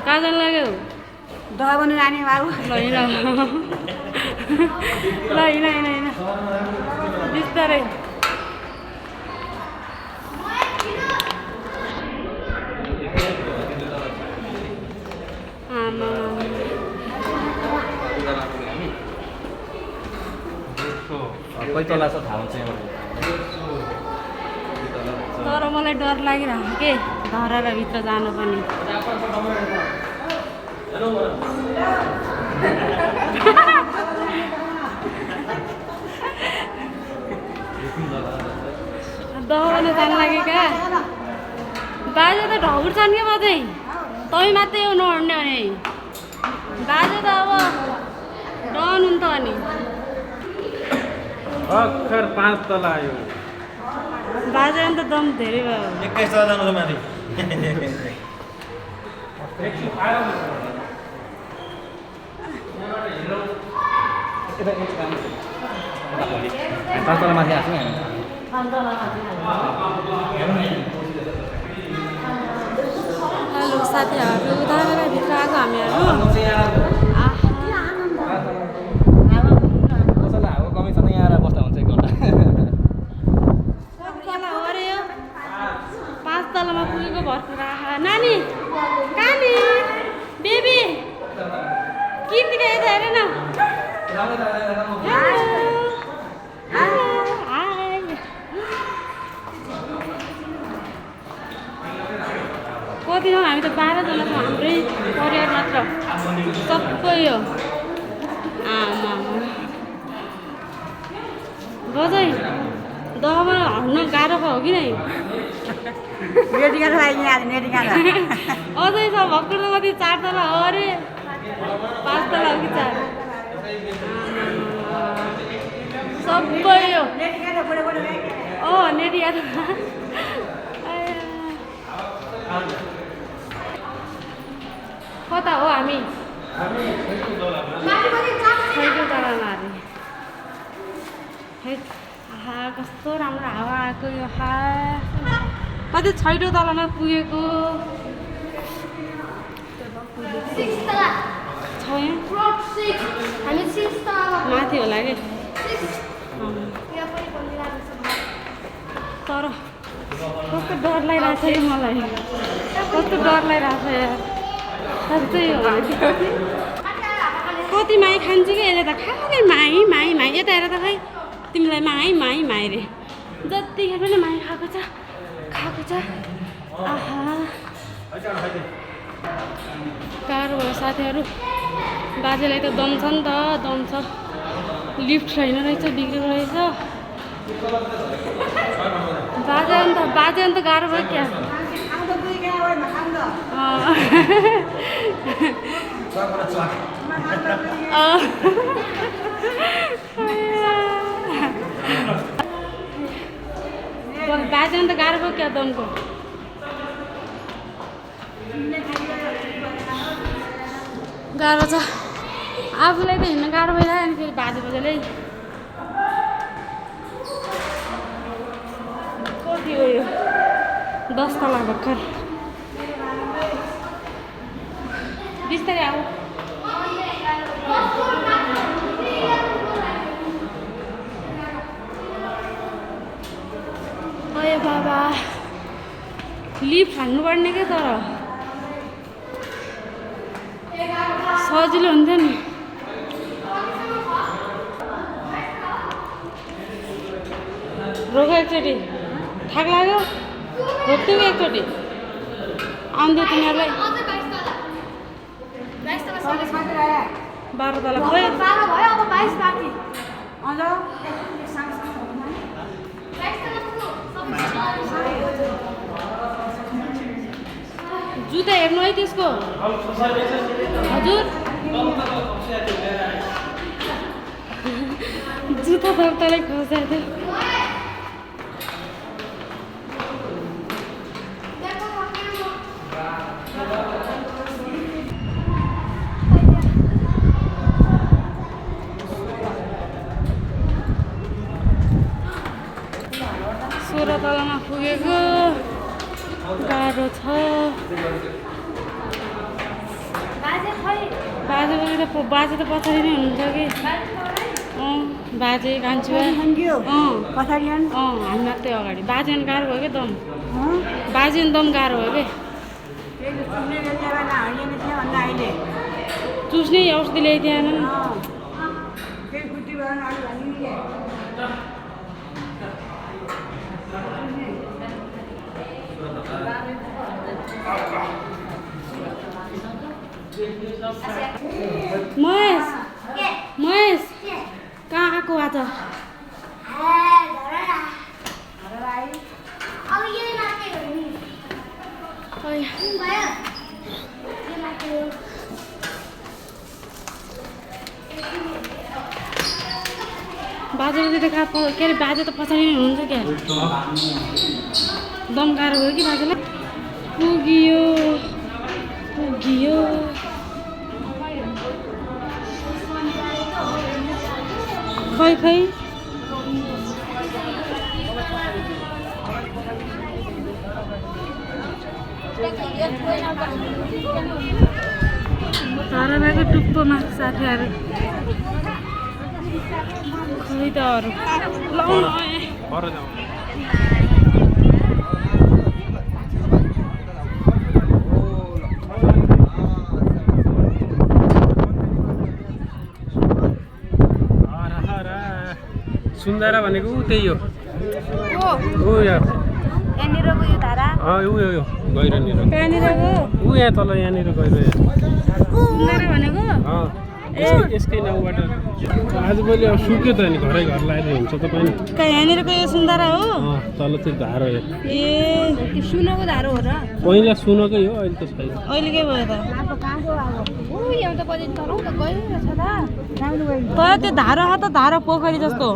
कहाँ जानु लाग्यो दह बन्नु जाने बाबु ल हिँड ल हिँड बिस्तारै आमा कति तला छ थाहा हुन्छ तर मलाई डर लागिरहेको के धरेर भित्र जानु पनि दहबन जानु लाग्यो क्या बाजे त ढौर छन् क्या म चाहिँ तै मात्रै हो नअड्ने भने बाजे त अब डन हुन् त अनि अखर 5 तला आयो बाजे अन्त दम धेरै भयो 21 तला जानु छ माथि पाँच तला माथि आएको हेलो साथीहरू उधार भित्र आएको हामीहरू कसैलाई हावा कमी छ यहाँ आएर बस्दा हुन्छ एक घन्टा तला हो अरे यो 5 तलामा पुगेको भर्खर नानी कहाँ नि बेबी किर्तिका यता हेर न कति छौँ हामी त 12 जना छौँ हाम्रै परिवार मात्र सबै हो आमा बजै दहमा हड्न गाह्रो हो कि नै नेटिङ अझै छ भर्खर त कति 4 तला हो अरे 5 तला हो कि 4 सबै हो नेटिङ कता हो हामी छैटौँ तलामा अरे आहा कस्तो राम्रो हावा आएको यो कति छैटौँ तलामा पुगेको माथि होला कि तर कस्तो डर लागिरहेको छ यो मलाई कस्तो डर लागिरहेको छ यार साँच्चै हो कति माई खान्छ कि यसले त खाँदै माई यता हेर त खै तिमीलाई माई रे जतिखेर पनि माई खाएको छ आहा गाह्रो भयो साथीहरू बाजेलाई त दम छ नि त दम छ लिफ्ट छैन रहेछ बिग्रेको रहेछ बाजे अन्त गाह्रो भयो क्या बाजे अन्त गाह्रो भयो क्या दमको गाह्रो छ आफूलाई त हिँड्न गाह्रो भइरहेको अनि फेरि बाजेले कति हो यो 10 तला भर्खर बिस्तारै आऊ अरे बाबा लिफ्ट हान्नुपर्ने क्या तर सजिलो हुन्थ्यो नि रोग एकचोटि थाक लाग्यो रोक्थ्यौ एकचोटि आउँथ्यो तिनीहरूलाई 12 तला खोइ जुत्ता हेर्नु है त्यसको हजुर जुत्ता त तँलाई खोसेको थियो तलामा पुगेको गाह्रो छ बाजे त पछाडि नै हुनुहुन्छ कि बाजे कान्छु पछाडि हामी मात्रै अगाडि बाजे अनि गाह्रो भयो क्या दम बाजे अनि दम गाह्रो भयो कि चुस्ने औषधि ल्याइदिएन महेश महेश कहाँ आएको आज बाजेले त के अरे बाजे त पछाडि नै हुनुहुन्छ क्या दम गाह्रो भयो कि बाजेलाई पुगियो पुगियो खै खै धारावाहिकको टुप्पोमा साथीहरू खै त अरू सुन्दारा भनेको त्यही हो यहाँनिरको यो धारा यो गहिरोनिर कहाँनिरको यहाँ तल यहाँनिर गहिरो सुन्दारा भनेको यसकै नाउँबाट आजभोलि अब सुक्यो त नि घरै घर लगाएर हुन्छ तपाईँ कहाँ यहाँनिरको यो सुन्दारा हो तल चाहिँ धारो ए सुनको धारो हो र पहिला सुनकै हो अहिले त छैन अहिले के भयो त त्यो धारो छ त धारो पोखरी जस्तो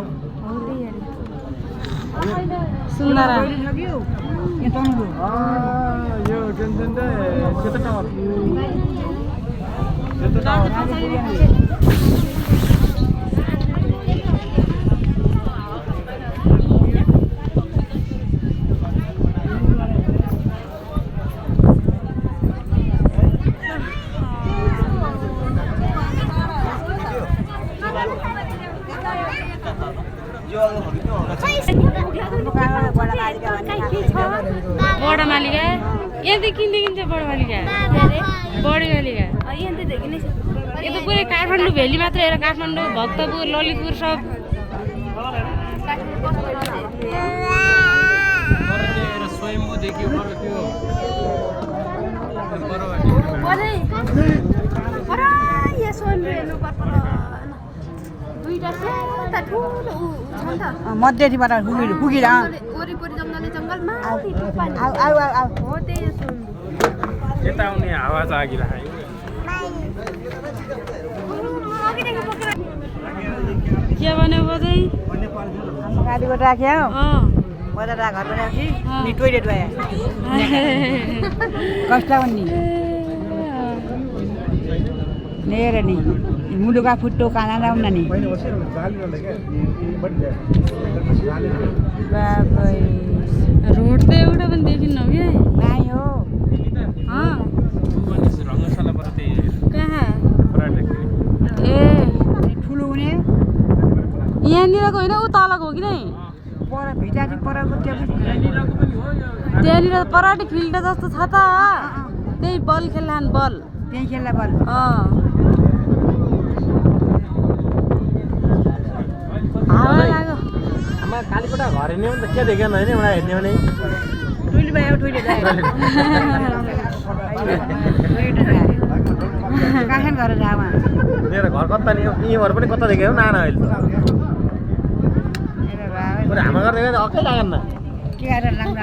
सुन्दारा बडा मालिका यहाँदेखि किन्छ बडा मालिका बडी मालिका यो त पुरै काठमाडौँ भेली मात्रै हेर काठमाडौँ भक्तपुर ललितपुर सब मध्येबाट पुगिल यता आउने हावा जागिरहेको के भन्यो बजै गाडीबाट राख्यो बजार घर बनाएपछि नि टोइलेट भयो कष्ट भन्ने नेर नि मुलुका फुट्टो काना लाउन नि रोड त एउटा पनि देखिन्न क्या नाइ हो कहाँ ए ठुलो हुने यहाँनिरको होइन ऊ तलको हो कि नै पर भिटा चाहिँ परको त्यहाँनिर पराठी फिल्ड जस्तो छ त त्यही बल खेल्लान् बल त्यही खेल्ला बल हावा लाग्यो आमा कालीकोटा घर हिँड्ने भने त के देखेन होइन एउटा हेर्ने भने टोइलेट भयो टोइलेट कहाँ घर जामा मेरो घर कता नि यहीँहरू पनि कता देखेको नाना अहिले त हाम्रो घर देखेको अक्कै लागेन के गरेर लाग्नु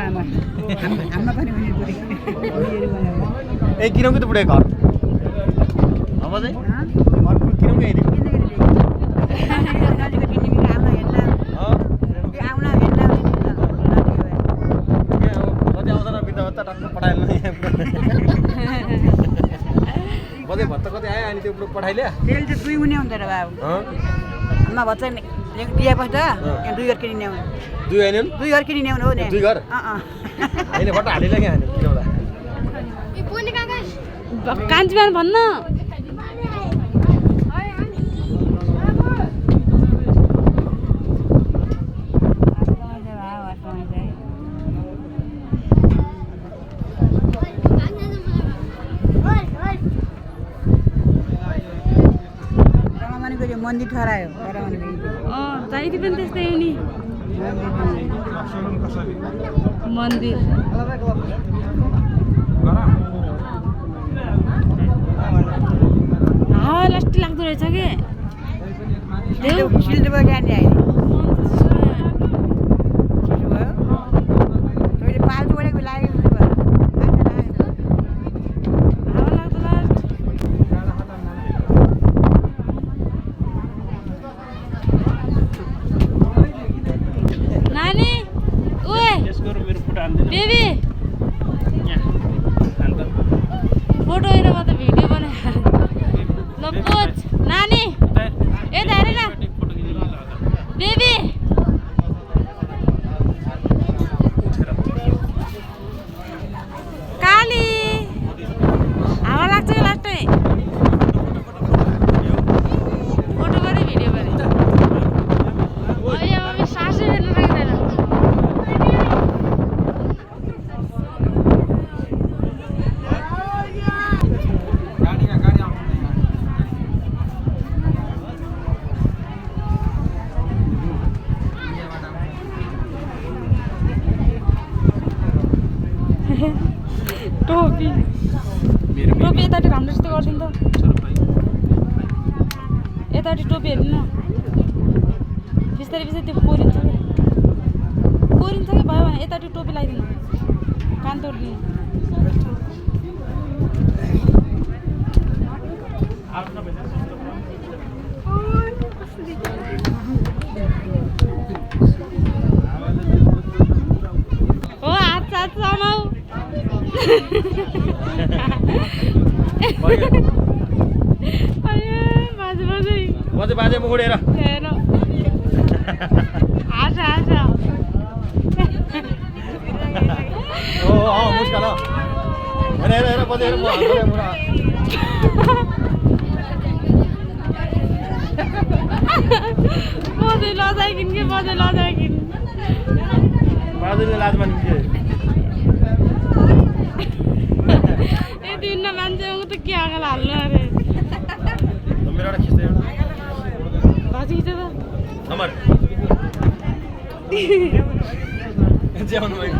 हाम्रो पनि ए किनौँ कि त बुढे घर अब चाहिँ घर किनौँ कि यहीँ कतै भत्ता कतै आयो अनि त्यो पठाइल्या तेल चाहिँ दुई हुने हुन्छ र बाबु आमा भन्छ दिएपछि त यहाँ 2 घर किनिने हो 2 होइन 2 घर किनिने हो नि 2 घर होइन भट्टा हालिला क्या हाने किनौला कान्छीमान भन्न मन्दिर ठहरायो बडा मन्दिर जाइदी पनि त्यस्तै हो नि मन्दिर हावा लास्टी लाग्दो रहेछ के सिलगढीबाट जाने अहिले तैँले पाल्टु बढेको लाग्यो हावा लाग्दो लास्ट नानी ओए बेबी फोटो हेर म त भिडियो बनाएर ल पोच नानी यता हेर न बेबी काली हावा लाग्छ कि लास्टै फोटो गरे भिडियो गरे अब सासै हेर्नु सक्दैन टोपी टोपी यतापट्टि राम्रो जस्तो गरिदिनु त यतापट्टि टोपी हेर्नु न बिस्तारै बिस्तारै त्यो कोरिन्छ कि भयो भने यतापट्टि टोपी लगाइदिनु कान तोड्दिनु हो हात साथ समाउ बाजे मुखुडेर हेर आशा ओ मुस्कान हेर बाजे हेर बजे लजाइकिन कि बजे लजाइकिन बाजेले लाजमा निस्के यति उन्न मान्छे त के आगो हाल्नु अरे मेरो एउटा खिच्दै भाजी खिच्छ त नम्बर ज्याउनु भयो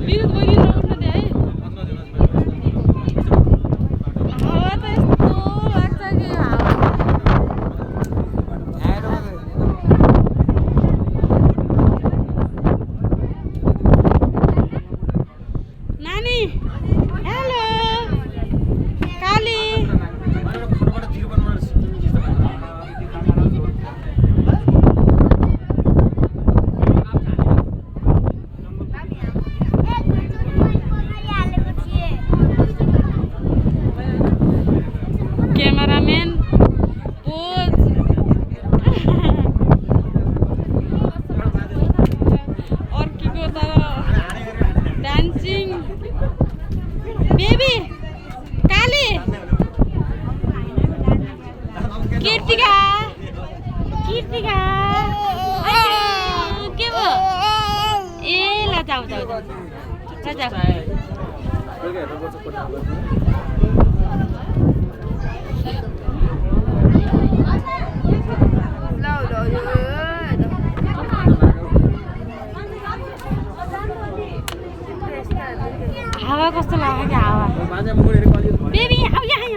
बिरुद बहिनी नउठ्न दे है हावा त यस्तो लाग्छ कि हावा नानी हेलो काली क्यामेराम्यान पोज अर्कीको तर डान्सिङ बेबी काली कीर्तिका के भयो ए ल जाऊ ल जाऊ हावा कस्तो लाग्यो क्या हावा बाजे मुखुडेर कलियो बेबी आऊ यहाँ